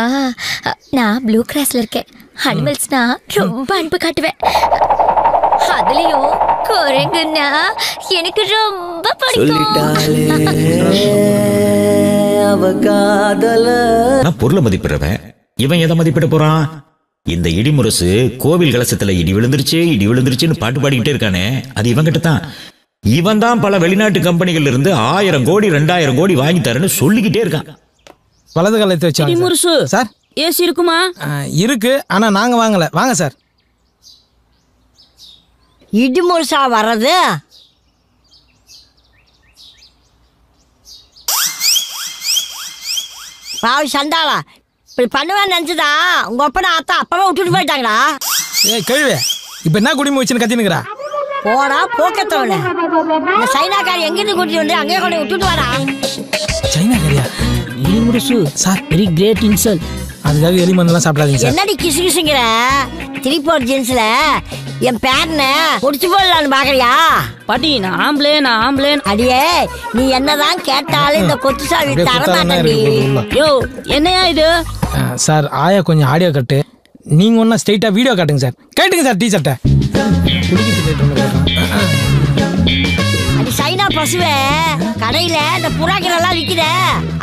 Speaker 9: நான் ப்ளூ கிராஸ்ல இருக்கேன். அனிமல்ஸ்னா ரொம்ப அன்பு காட்டுவேன். அதுலயும் குரங்குன்னா எனக்கு ரொம்ப பிடிக்கும்.
Speaker 16: நான் பொருளை மதிப்பிடுறவன். இவன் எதை மதிப்பிட போறான்? இந்த இடிமுரசு கோவில் கலசத்துல இடி விழுந்துருச்சுன்னு பாட்டு பாடிக்கிட்டே இருக்கானே, அது இவங்கிட்ட தான். இவன் தான் பல வெளிநாட்டு கம்பெனிகள் இருந்து 1000 கோடி 2000 கோடி வாங்கி தரேன்னு சொல்லிக்கிட்டே இருக்கான்.
Speaker 1: வலது காலத்தை வச்சு
Speaker 12: இடிமுரசு
Speaker 1: சார்,
Speaker 17: ஏசி இருக்குமா?
Speaker 1: இருக்கு, ஆனா நாங்க வாங்கல. வாங்க சார்.
Speaker 5: இடிமுழுசா வர்றது? பாவி சண்டாளா, இப்படி பண்ணுவேன்னு நினைச்சுதா உங்க அப்பா அத்தா அப்பவே விட்டுட்டு போயிட்டாங்களா?
Speaker 1: ஏய் கழுவே, இப்ப என்ன குடிமை வச்சுன்னு கத்தினுக்குறா?
Speaker 5: போடா போக்கத்தவனே, இந்த சைனாக்காரி எங்கிட்டு கூட்டிட்டு வந்து அங்கேயே கொண்டு விட்டுட்டு வரா.
Speaker 1: சைனாக்காரியா?
Speaker 17: இடிமுழுசு சார், வெரி கிரேட் இன்சல்ட்.
Speaker 1: அதுக்காக எலி மருந்தெல்லாம் சாப்பிடாதீங்க சார்.
Speaker 5: என்னடி கிசு கிசுங்கிற? திருப்பூர் ஜீன்ஸ்ல என் பேரனை முடிச்சு போடலான்னு பாக்குறியா?
Speaker 17: பாட்டி நான் ஆம்பளே.
Speaker 5: அடியே, நீ என்னதான் கேட்டாலும் இந்த கொத்து சாவி தரமாட்டேன்டி.
Speaker 17: யோ என்னையா இது?
Speaker 1: சார் ஆயா கொஞ்சம் ஆடியோ கட்டு, நீங்க ஒன்னா ஸ்ட்ரைட்டா வீடியோ காட்டுங்க சார். கேட்டுங்க சார் டீச்சர்ட்ட.
Speaker 5: அது சைனா பசுவே, கடையில இந்த புறாக்கள் எல்லாம் விக்குதே,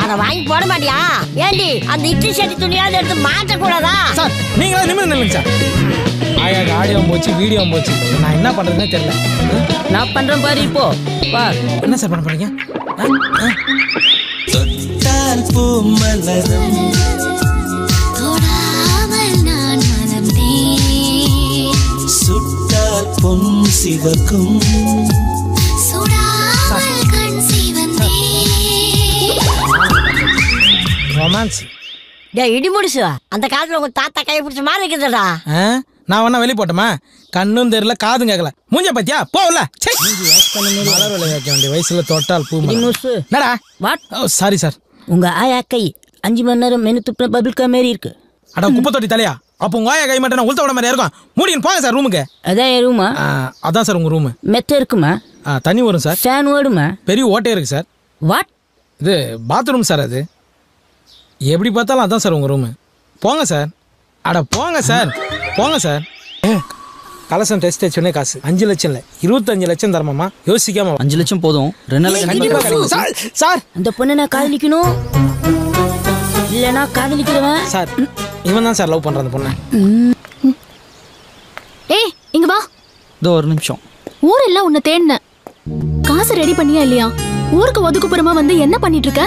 Speaker 5: அதை வாங்கி போட மாட்டியா? ஏண்டி அந்த இட்லி சட்டி துணியாவது எடுத்து மாட்ட கூடாதா?
Speaker 1: சார் நீங்களா நிமிர்ந்து நில்லுங்க சார். ஆயாக்கு ஆடியோ போச்சு, வீடியோ போச்சு, நான் என்ன பண்றதுன்னே தெரியல.
Speaker 17: நான் பண்றேன் பாரு. இப்போ பார்.
Speaker 1: என்ன சார் பண்ண போறீங்க?
Speaker 18: பொன் சிவக்கும்
Speaker 1: ரொமான்ஸ்.
Speaker 5: டேய் இடிமுடிசு, அந்த காலத்துல உங்க தாத்தா கையை பிடிச்ச மாதிரி இருக்குதுடா.
Speaker 1: நான் வேணா வெளியே போட்டோமா? கண்ணும் தெரியல, காதும் கேட்கல. மூஞ்ச பத்தியா போகல. மலர் விலை வைக்க வேண்டிய வயசுல தொட்டால் பூ. என்னடா?
Speaker 17: வாட்?
Speaker 1: Sorry sir.
Speaker 17: உங்க ஆயா கை 5 மணி நேரம் மெனு துப்புன பபிள்கா மாரி இருக்கு.
Speaker 1: அட குப்பை தொட்டி தலையா? அப்போ உங்க ஆயா கை மட்டும் உளுத்த விட மாதிரி இருக்கும். மூடின்னு போங்க சார் ரூமுக்கு.
Speaker 17: அதான் என் ரூமா?
Speaker 1: அதான் சார் உங்க ரூமு.
Speaker 17: மெத்த இருக்குமா?
Speaker 1: தண்ணி வரும் சார்.
Speaker 17: ஃபேன் ஓடுமா?
Speaker 1: பெரிய ஓட்டே இருக்கு சார்.
Speaker 17: வாட்?
Speaker 1: இது பாத்ரூம் சார். அது எப்படி பார்த்தாலும் அதான் சார் உங்க ரூமு. போங்க சார். அட போங்க சார், போங்க சார். கலசம் டெஸ்ட் வச்சோடனே காசு 5 லட்சம் இல்லை 25 லட்சம் தரமாமா. யோசிக்காம
Speaker 15: 5 லட்சம் போதும். 2 நாள்
Speaker 1: சார்.
Speaker 17: அந்த பொண்ணை நான் காதலிக்கணும், இல்லைனா காதலிக்கிறவன்
Speaker 1: சார். இவன் தான் சார் லவ் பண்ற அந்த பொண்ணை.
Speaker 6: ஏய் இங்க வா.
Speaker 15: இதோ ஒரு நிமிஷம்.
Speaker 6: ஊரெல்லாம் உன்னை தேடினேன். காசு ரெடி பண்ணியா இல்லையா? ஊருக்கு ஒதுக்குப்புறமா வந்து என்ன பண்ணிட்டு இருக்க?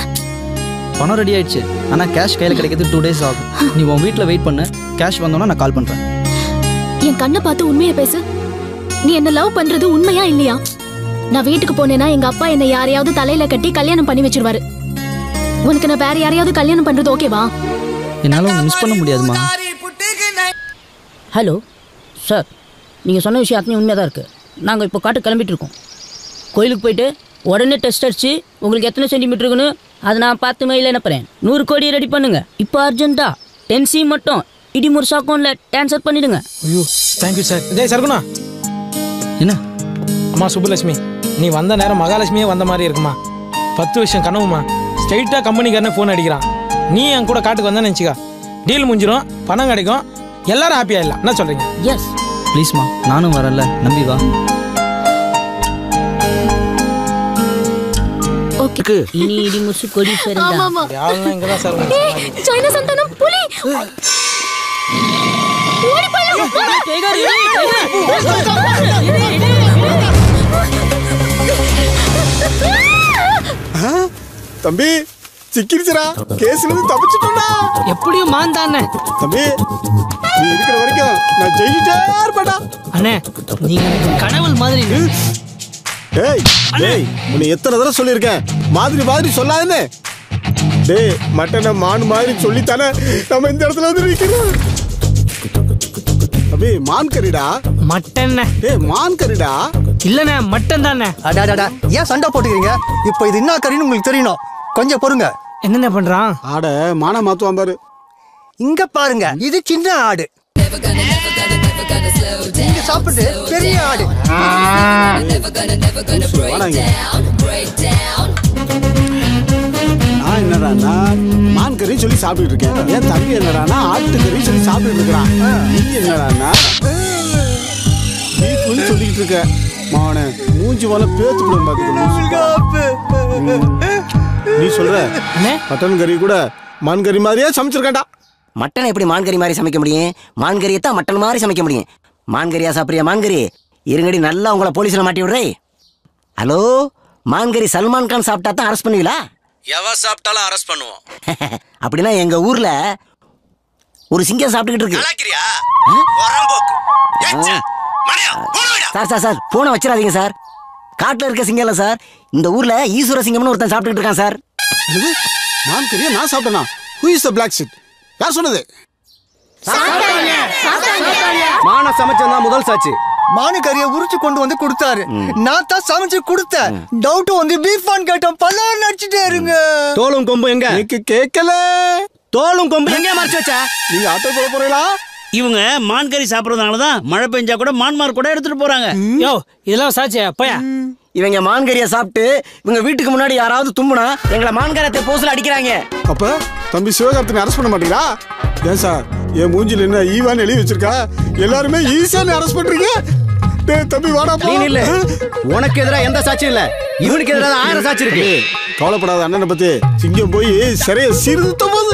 Speaker 15: பணம் ரெடி ஆயிடுச்சு, ஆனா கேஷ் கையில் கிடைக்கிறது 2 days ஆகும். நீ உன் வீட்டில் வெயிட் பண்ணு, கேஷ் வந்தோன்னா நான் கால் பண்றேன்.
Speaker 6: என் கண்ணை பார்த்து உண்மையை பேசு. நீ என்ன லவ் பண்றது உண்மையா இல்லையா? நான் வீட்டுக்கு போனேன்னா எங்க அப்பா என்ன யாரையாவது தலையில கட்டி கல்யாணம் பண்ணி வச்சிருவாரு. உனக்கு நான் வேற யாரையாவது கல்யாணம் பண்றது ஓகேவா?
Speaker 15: என்னால உன்னை மிஸ் பண்ண முடியாதுமா.
Speaker 17: ஹலோ சார், நீங்கள் சொன்ன விஷயம் அத்தனை உண்மையாக தான் இருக்குது. நாங்கள் இப்போ காட்டு கிளம்பிட்டு இருக்கோம். கோயிலுக்கு போயிட்டு உடனே டெஸ்ட் அடிச்சு உங்களுக்கு எத்தனை சென்டிமீட்டர் இருக்குன்னு அதை நான் 10 மைல் அனுப்புகிறேன். 100 கோடி ரெடி பண்ணுங்க. இப்போ அர்ஜென்ட்டா 10C மட்டும் இடிமுருசு அக்கௌண்ட்டில் ட்ரான்ஸ்ஃபர் பண்ணிடுங்க.
Speaker 1: ஐயோ தேங்க்யூ சார். டேய் சர்குணா.
Speaker 15: என்ன?
Speaker 1: அம்மா சுப்புலட்சுமி, நீ வந்த நேரம் மகாலட்சுமியே வந்த மாதிரி இருக்குமா. 10 வருஷம் கனவுமா. ஸ்ட்ரைட்டாக கம்பெனிக்காரனே ஃபோன் அடிக்கிறான். நீ என் கூட காட்டுக்கு வந்தா நினச்சிக்கா, டீல் முடிஞ்சிடும், பணம் கிடைக்கும், எல்லாரும் ஹாப்பியாக இல்லை. என்ன சொல்கிறீங்க?
Speaker 17: எஸ்
Speaker 15: ப்ளீஸ்மா, நானும் வரல, நம்பி வா.
Speaker 6: ஓகே.
Speaker 17: இனி இடிமுருசு கொடி
Speaker 6: ஆமா ஆமா.
Speaker 1: யாரெல்லாம் இங்க தான் சார்.
Speaker 6: சைனா சந்தானம் புலி. ஓடி போலாம்.
Speaker 19: தம்பி சிக்கிருச்சுடா, கேஸ்ல இருந்து தப்பிச்சிட்டோம்டா.
Speaker 2: எப்படியும் மாந்தானே
Speaker 19: தம்பி, நீ இருக்கிற வரைக்கும் நான் ஜெயிச்சிட்டே இருப்பேன்டா.
Speaker 2: அண்ணே நீங்க கனவுல் மாதிரி.
Speaker 19: டேய் டேய், உன்னை எத்தனை தடவை சொல்லியிருக்கேன், மாதிரி மாதிரி சொல்லாதே. டேய் மட்டனை மான் மாதிரி சொல்லித்தானே நம்ம இந்த இடத்துல வந்து நிற்கிறோம். தம்பி மான் கறிடா.
Speaker 2: மட்டன்.
Speaker 19: டேய் மான் கறிடா.
Speaker 2: இல்லண்ணே மட்டன் தானே.
Speaker 20: அடாடா, ஏன் சண்டை போட்டுக்கிறீங்க? இப்போ இது என்ன கறின்னு உங்களுக்கு தெரியணும், கொஞ்சம் பொறுங்க.
Speaker 2: என்னென்ன பண்றான்?
Speaker 19: ஆட மான மாத்துவான் பாரு.
Speaker 20: இங்க பாருங்க, இது சின்ன ஆடு, இங்க சாப்பிட்டு பெரிய ஆடு.
Speaker 19: நான் என்னடானா மான் கறி சொல்லி சாப்பிட்டு இருக்கேன். என் தம்பி என்னடானா ஆட்டு கறி சொல்லி சாப்பிட்டு இருக்கிறான். நீ என்னடானா பீஃப்னு சொல்லிட்டு இருக்க. மாவனே மூஞ்சி போல பேத்து நீ சொல்ற மட்டன் கறி கூட மான் கறி மாதிரியே சமைச்சிருக்கேன்டா.
Speaker 21: மட்டன் எப்படி மான்கறி மாதிரி சமைக்க முடியும்? மான்கறியை தான் மட்டன் மாதிரி சமைக்க முடியும். மான்கறியா சாப்பிட்றியா? மான்கறி இருங்கடி, நல்லா உங்களை போலீஸில் மாட்டி விடுறே. ஹலோ, மான்கறி சல்மான் கான் சாப்பிட்டா தான் அரெஸ்ட் பண்ணுவீங்களா?
Speaker 22: எவ சாப்பிட்டாலும் அரெஸ்ட் பண்ணுவோம்.
Speaker 21: அப்படின்னா எங்கள் ஊரில் ஒரு சிங்கம் சாப்பிட்டுக்கிட்டு இருக்கு. சார் சார் சார் போனை வச்சிடாதீங்க சார். காட்டுல இருக்க சிங்கம் இல்ல சார், இந்த ஊர்ல ஈஸ்வர சிங்கம்னு ஒருத்தன் சாப்பிட்டுக்கிட்டு இருக்கான் சார்.
Speaker 19: மான் கறியா நான் சாப்பிட்டேனா? Who is the black sheep? யார் சொன்னது?
Speaker 20: மான சமைச்சா முதல் சாட்சி. மானு கறியை உரிச்சு கொண்டு வந்து கொடுத்தாரு. நான் தான் சமைச்சு கொடுத்தேன். டவுட் வந்து பீஃப் ஆன் கேட்டோம். பல்லாறு நடிச்சுட்டே இருங்க.
Speaker 21: தோலும் கொம்பு எங்க?
Speaker 19: கேட்கல.
Speaker 21: தோலும் கொம்பு எங்க மறைச்சு வச்சா?
Speaker 19: நீங்க ஆட்டோ போட போறீங்களா?
Speaker 3: இவங்க மான் கறி சாப்பிடறதுனாலதான் மழை பெஞ்சா கூட மான்மார் கூட எடுத்துட்டு போறாங்க.
Speaker 2: யோ இதெல்லாம் சாட்சியா போயா?
Speaker 21: இவங்க மான்கறியை சாப்பிட்டு இவங்க வீட்டுக்கு முன்னாடி யாராவது தும்புனா எங்களை மான்கரத்தை போஸ்ல அடிக்கிறாங்க.
Speaker 19: அப்ப தம்பி சிவகார்த்தினை அரெஸ்ட் பண்ண மாட்டீங்களா? ஏன் சார் என் மூஞ்சில என்ன ஈவான்னு எழுதி வச்சிருக்கா? எல்லாருமே ஈஸியான அரெஸ்ட் பண்றீங்க. டேய் தம்பி வாடா போ.
Speaker 21: இல்ல உனக்கு எதிரா எந்த சாட்சியும் இல்ல, இவனுக்கு எதிரா 1000 சாட்சி இருக்கு.
Speaker 19: கவலைப்படாத அண்ணனை பத்தி. சிங்கம் போய் சரியா சீர்திருத்த போது.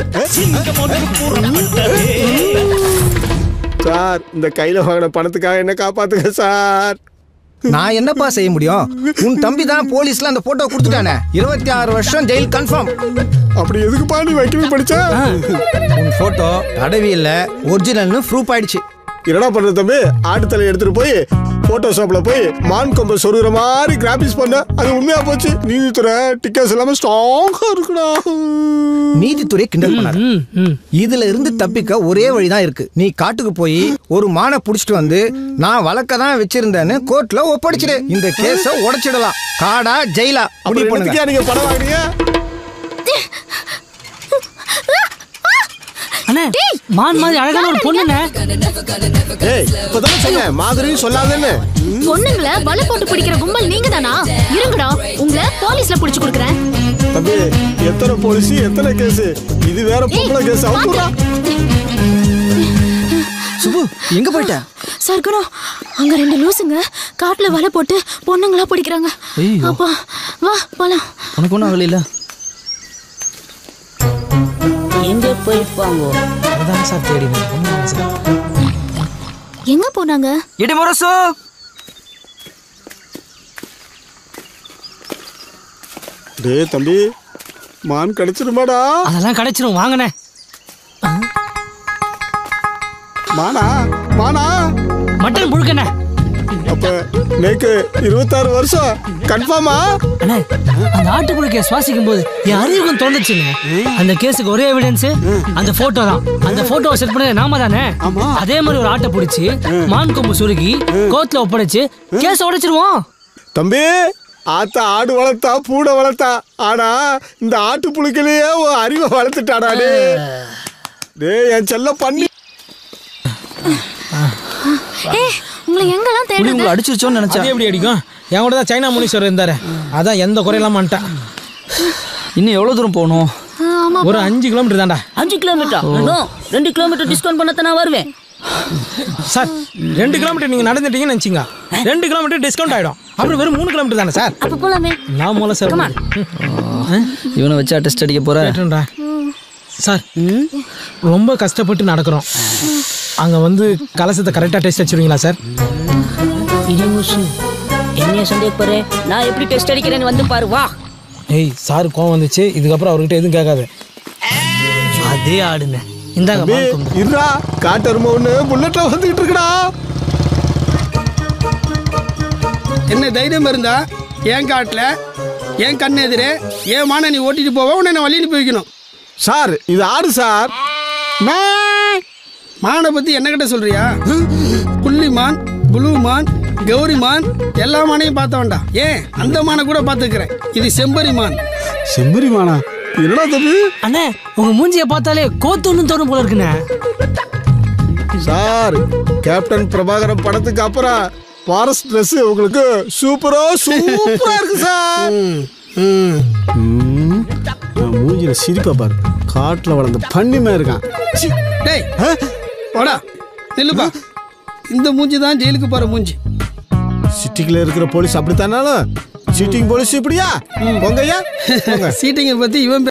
Speaker 19: சார் இந்த கையில வாங்கின பணத்துக்காக என்ன காப்பாத்துங்க சார்.
Speaker 1: நான் என்னப்பா செய்ய முடியும்? உன் தம்பி தான் போலீஸ்ல அந்த போட்டோ கொடுத்துட்டானே. 26 வருஷம் ஜெயில் கன்ஃபார்ம்.
Speaker 19: அப்படி எதுக்குப்பா நீ வைக்கவே படிச்ச?
Speaker 1: உன் போட்டோ அடவியில ஒரிஜினல்னு ப்ரூஃப் ஆயிடுச்சு.
Speaker 19: என்னடா பண்ற தம்பி? ஆட்டு தலை எடுத்துட்டு போய் போட்டோஷாப்ல போய் மான் கொம்பை சொருகிற மாதிரி கிராபிக்ஸ் பண்ண. அது உண்மையா போச்சு. நீதித்துறை டிக்கெட்ஸ் எல்லாமே ஸ்ட்ராங்கா இருக்குடா.
Speaker 1: நீதித்துறை கிண்டல் பண்ணாரு. இதுல இருந்து தப்பிக்க ஒரே வழிதான் இருக்கு. நீ காட்டுக்கு போய் ஒரு மானை புடிச்சிட்டு வந்து நான் வழக்க தான் வச்சிருந்தேன்னு கோர்ட்ல ஒப்படைச்சிடு. இந்த கேஸ உடைச்சிடலாம். காடா ஜெயிலா முடிவு பண்ணுங்க.
Speaker 19: நீங்க படம் வாங்குறீங்க?
Speaker 2: அண்ணே மான் மாதிரி அழகான ஒரு பொண்ணுண்ணே.
Speaker 19: ஏய் இப்பதானே சொன்னேன் மாதிரியும் சொல்லாதேன்னு.
Speaker 6: பொண்ணுங்களை வலை போட்டு பிடிக்கிற கும்பல் நீங்க தானா? இருங்கடா உங்களை போலீஸ்ல புடிச்சு கொடுக்குறேன்.
Speaker 19: தம்பி எத்தனை போலீஸ் எத்தனை கேஸ்? இது வேற பொம்பளை கேஸ். அவுக்குடா.
Speaker 1: சுபு எங்க போயிட்ட?
Speaker 6: சர்க்குணம் அங்க 2 லூசுங்க காட்டுல வலை போட்டு பொண்ணுங்களா பிடிக்கிறாங்க. அப்பா வா போலாம்.
Speaker 15: உனக்கு ஒன்றும் ஆகல இல்ல?
Speaker 17: எங்க போயிருப்பாங்க?
Speaker 1: அதான் சார் தேடினேன்.
Speaker 6: எங்க போனாங்க?
Speaker 15: இடிமுரசு
Speaker 19: டேய் தம்பி மான் கிடைச்சிருமாடா?
Speaker 2: அதெல்லாம் கிடைச்சிரும் வாங்கண்ணே.
Speaker 19: மானா மானா
Speaker 2: மட்டன் புழுக்கண்ணே.
Speaker 19: அப்ப நேக்கு 26 வருஷம் கன்ஃபார்மா?
Speaker 2: அண்ணே அந்த ஆட்டுப்புழுக்கைய சுவாசிக்கும் போது என் அறிவுக்கும் தோணுச்சுங்க. அந்த கேஸுக்கு ஒரே எவிடன்ஸ் அந்த போட்டோ தான். அந்த போட்டோவை செட் பண்ண நாம தானே. அதே மாதிரி ஒரு ஆட்டை பிடிச்சி மான் கொம்பு சுருகி கோர்ட்ல ஒப்படைச்சு கேஸ் உடைச்சிருவோம்.
Speaker 19: தம்பி ஆத்தா ஆடு வளர்த்தா பூனை வளர்த்தா, ஆனா இந்த ஆட்டு புழுக்கிலேயே அறிவை வளர்த்துட்டாடா. டேய் என் செல்ல பண்ணி
Speaker 6: உங்களை எங்கெல்லாம் தேடுறது?
Speaker 1: உங்களை அடிச்சிருச்சோன்னு நினைச்சா.
Speaker 2: எப்படி அடிக்கும்? என் கூட தான் சைனா முனீஸ்வரர் இருந்தாரு. அதான் எந்த குறையெல்லாம் பண்ணிட்டேன்.
Speaker 15: இன்னும் எவ்வளவு தூரம் போகணும்?
Speaker 2: ஒரு 5 கிலோமீட்டர் தான்டா.
Speaker 17: 5 கிலோமீட்டர்? 2 கிலோமீட்டர் டிஸ்கவுண்ட் பண்ணத்தான் நான் வருவேன்
Speaker 2: சார். 2 கிலோமீட்டர் நீங்க நடந்துட்டீங்கன்னு நினைச்சிங்க, 2 கிலோமீட்டர் டிஸ்கவுண்ட் ஆயிடும். அப்புறம் வெறும் 3 கிலோமீட்டர் தானே சார்.
Speaker 17: அப்ப போலாமே.
Speaker 2: நான் மூல சார்
Speaker 15: இவனை வச்சா டெஸ்ட் அடிக்க போறேன்
Speaker 2: சார். ரொம்ப கஷ்டப்பட்டு நடக்கிறோம். அங்க வந்து கலசத்தை கரெக்டா டெஸ்ட் அடிச்சிருவீங்களா சார்?
Speaker 17: என்ன சந்தேகப்படுறேன்? நான் எப்படி டெஸ்ட் அடிக்கிறேன்னு வந்து பாரு வா.
Speaker 2: ஏய் சார் கோவம் வந்துச்சு. இதுக்கப்புறம் அவர்கிட்ட எதுவும் கேட்காது. அதே ஆடுங்க. இந்தாங்க
Speaker 19: இருடா. காட்டரும ஒண்ணு புல்லட்ல வந்துகிட்டு இருக்குடா.
Speaker 22: என்ன தைரியம் இருந்தா என் காட்டுல என் கண்ணு எதிரே என் மான நீ ஓட்டிட்டு போவ, உன்னை நான் வழியில் போய் வைக்கணும்.
Speaker 19: சார் இது ஆடு சார்.
Speaker 22: மானை பத்தி என்ன கிட்ட சொல்றியா? புள்ளிமான், புளூ மான், கௌரி மான் எல்லா மானையும் பார்த்த வேண்டாம். ஏன் அந்த மானை கூட பார்த்துக்கிறேன். இது செம்பரி மான்.
Speaker 19: செம்பரி மானா? என்னடா தம்பி?
Speaker 2: அண்ணே உங்க மூஞ்சிய பார்த்தாலே கோத்துன்னு தோணும் போல இருக்குண்ணே.
Speaker 19: சார் கேப்டன் பிரபாகரன் படத்துக்கு அப்புறம் ஃபாரஸ்ட் ட்ரெஸ் உங்களுக்கு சூப்பரா இருக்கு சார். மூஞ்சில சிரிப்பா பாரு. காட்டுல வளர்ந்த பண்ணிமே இருக்கான்.
Speaker 22: டேய் போடா நில்லுப்பா. இந்த மூஞ்சி தான் ஜெயிலுக்கு போற மூஞ்சி.
Speaker 19: சிட்டிக்குள்ள இருக்கிற போலீஸ் அப்படித்தானாலும் சீட்டிங் போலீஸ் இப்படியா? பொங்கையா
Speaker 22: சீட்டிங்கை பத்தி இவன்